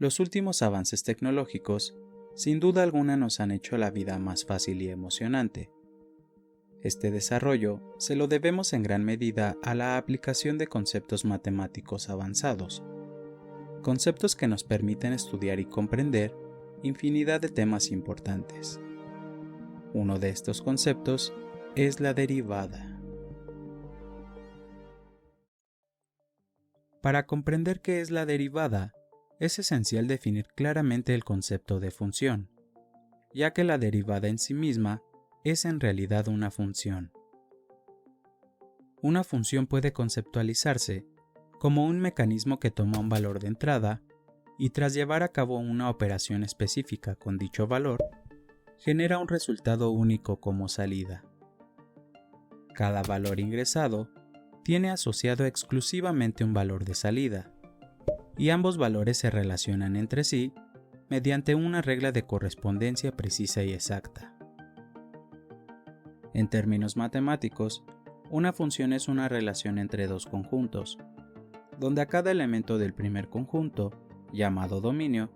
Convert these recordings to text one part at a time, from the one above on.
Los últimos avances tecnológicos, sin duda alguna, nos han hecho la vida más fácil y emocionante. Este desarrollo se lo debemos en gran medida a la aplicación de conceptos matemáticos avanzados, conceptos que nos permiten estudiar y comprender infinidad de temas importantes. Uno de estos conceptos es la derivada. Para comprender qué es la derivada, es esencial definir claramente el concepto de función, ya que la derivada en sí misma es en realidad una función. Una función puede conceptualizarse como un mecanismo que toma un valor de entrada y tras llevar a cabo una operación específica con dicho valor, genera un resultado único como salida. Cada valor ingresado tiene asociado exclusivamente un valor de salida, y ambos valores se relacionan entre sí mediante una regla de correspondencia precisa y exacta. En términos matemáticos, una función es una relación entre dos conjuntos, donde a cada elemento del primer conjunto, llamado dominio,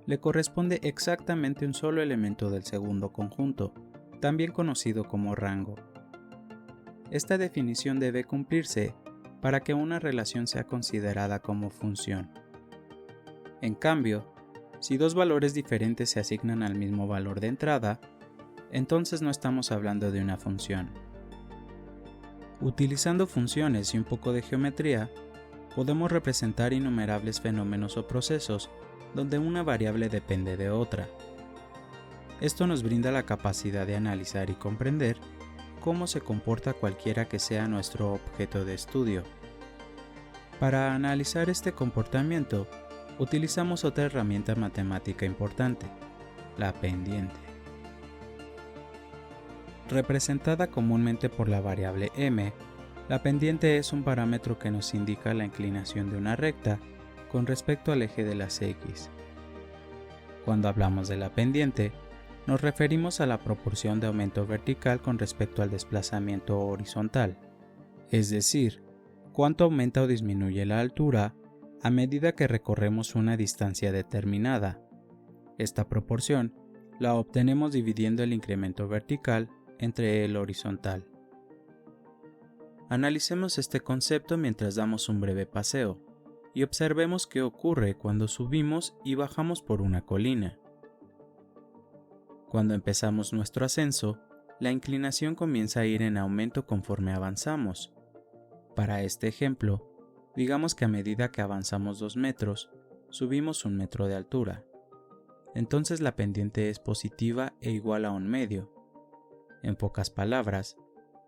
le corresponde exactamente un solo elemento del segundo conjunto, también conocido como rango. Esta definición debe cumplirse para que una relación sea considerada como función. En cambio, si dos valores diferentes se asignan al mismo valor de entrada, entonces no estamos hablando de una función. Utilizando funciones y un poco de geometría, podemos representar innumerables fenómenos o procesos donde una variable depende de otra. Esto nos brinda la capacidad de analizar y comprender cómo se comporta cualquiera que sea nuestro objeto de estudio. Para analizar este comportamiento, utilizamos otra herramienta matemática importante, la pendiente. Representada comúnmente por la variable m, la pendiente es un parámetro que nos indica la inclinación de una recta con respecto al eje de las x. Cuando hablamos de la pendiente, nos referimos a la proporción de aumento vertical con respecto al desplazamiento horizontal, es decir, cuánto aumenta o disminuye la altura a medida que recorremos una distancia determinada. Esta proporción la obtenemos dividiendo el incremento vertical entre el horizontal. Analicemos este concepto mientras damos un breve paseo y observemos qué ocurre cuando subimos y bajamos por una colina. Cuando empezamos nuestro ascenso, la inclinación comienza a ir en aumento conforme avanzamos. Para este ejemplo, digamos que a medida que avanzamos 2 metros, subimos 1 metro de altura. Entonces la pendiente es positiva e igual a 1 medio. En pocas palabras,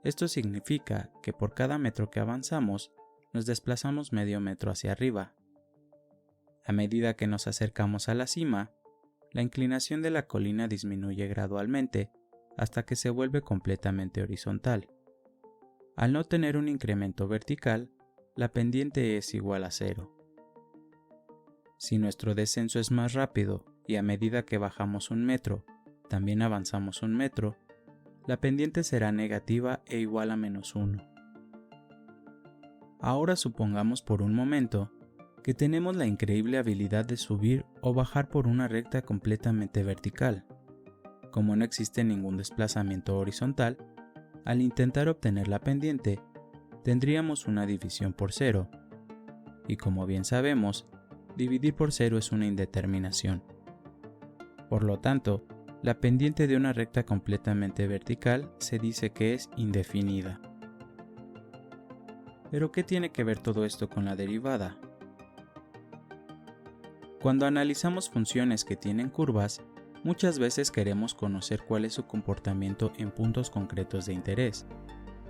esto significa que por cada metro que avanzamos, nos desplazamos medio metro hacia arriba. A medida que nos acercamos a la cima, la inclinación de la colina disminuye gradualmente hasta que se vuelve completamente horizontal. Al no tener un incremento vertical, la pendiente es igual a 0. Si nuestro descenso es más rápido y a medida que bajamos 1 metro, también avanzamos 1 metro, la pendiente será negativa e igual a -1. Ahora supongamos por un momento que tenemos la increíble habilidad de subir o bajar por una recta completamente vertical. Como no existe ningún desplazamiento horizontal, al intentar obtener la pendiente, tendríamos una división por 0. Y como bien sabemos, dividir por 0 es una indeterminación. Por lo tanto, la pendiente de una recta completamente vertical se dice que es indefinida. ¿Pero qué tiene que ver todo esto con la derivada? Cuando analizamos funciones que tienen curvas, muchas veces queremos conocer cuál es su comportamiento en puntos concretos de interés.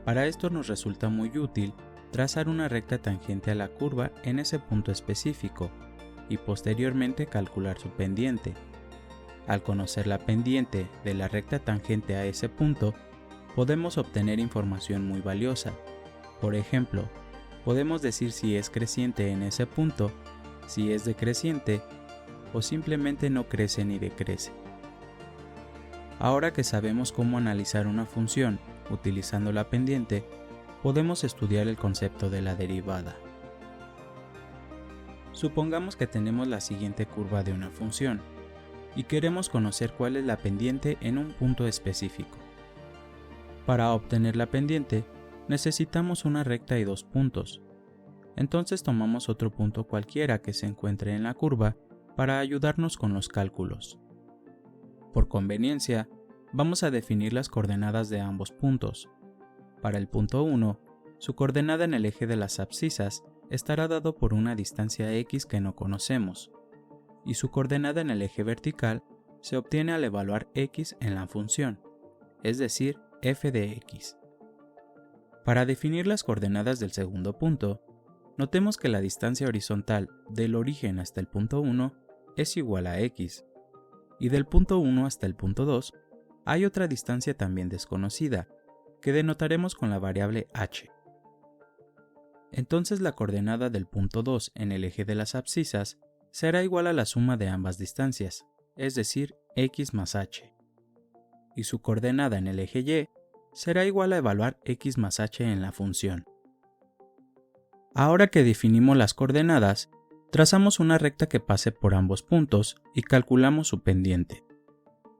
Para esto nos resulta muy útil trazar una recta tangente a la curva en ese punto específico y posteriormente calcular su pendiente. Al conocer la pendiente de la recta tangente a ese punto, podemos obtener información muy valiosa. Por ejemplo, podemos decir si es creciente en ese punto, si es decreciente o simplemente no crece ni decrece. Ahora que sabemos cómo analizar una función utilizando la pendiente, podemos estudiar el concepto de la derivada. Supongamos que tenemos la siguiente curva de una función y queremos conocer cuál es la pendiente en un punto específico. Para obtener la pendiente, necesitamos una recta y dos puntos. Entonces tomamos otro punto cualquiera que se encuentre en la curva para ayudarnos con los cálculos. Por conveniencia, vamos a definir las coordenadas de ambos puntos. Para el punto 1, su coordenada en el eje de las abscisas estará dado por una distancia x que no conocemos, y su coordenada en el eje vertical se obtiene al evaluar x en la función, es decir, f de x. Para definir las coordenadas del segundo punto, notemos que la distancia horizontal del origen hasta el punto 1 es igual a x, y del punto 1 hasta el punto 2 hay otra distancia también desconocida, que denotaremos con la variable h. Entonces la coordenada del punto 2 en el eje de las abscisas será igual a la suma de ambas distancias, es decir, x más h. Y su coordenada en el eje y será igual a evaluar x más h en la función. Ahora que definimos las coordenadas, trazamos una recta que pase por ambos puntos y calculamos su pendiente.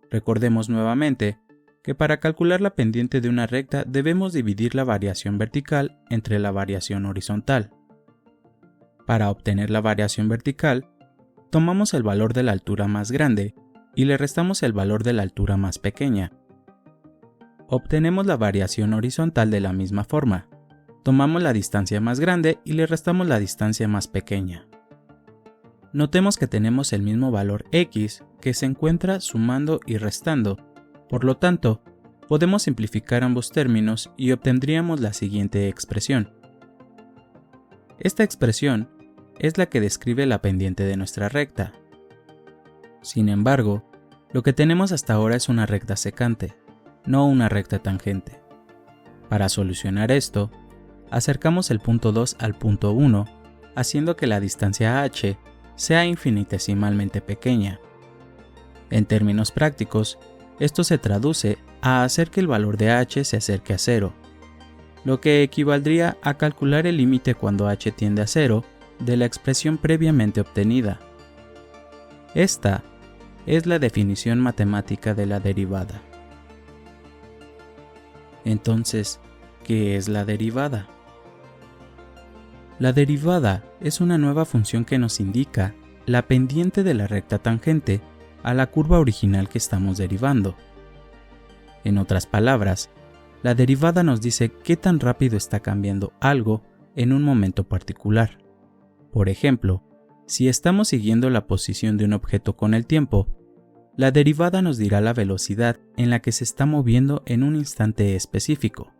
Recordemos nuevamente que para calcular la pendiente de una recta debemos dividir la variación vertical entre la variación horizontal. Para obtener la variación vertical, tomamos el valor de la altura más grande y le restamos el valor de la altura más pequeña. Obtenemos la variación horizontal de la misma forma. Tomamos la distancia más grande y le restamos la distancia más pequeña. Notemos que tenemos el mismo valor x que se encuentra sumando y restando. Por lo tanto, podemos simplificar ambos términos y obtendríamos la siguiente expresión. Esta expresión es la que describe la pendiente de nuestra recta. Sin embargo, lo que tenemos hasta ahora es una recta secante, no una recta tangente. Para solucionar esto, acercamos el punto 2 al punto 1, haciendo que la distancia h sea infinitesimalmente pequeña. En términos prácticos, esto se traduce a hacer que el valor de h se acerque a 0, lo que equivaldría a calcular el límite cuando h tiende a 0 de la expresión previamente obtenida. Esta es la definición matemática de la derivada. Entonces, ¿qué es la derivada? La derivada es una nueva función que nos indica la pendiente de la recta tangente a la curva original que estamos derivando. En otras palabras, la derivada nos dice qué tan rápido está cambiando algo en un momento particular. Por ejemplo, si estamos siguiendo la posición de un objeto con el tiempo, la derivada nos dirá la velocidad en la que se está moviendo en un instante específico.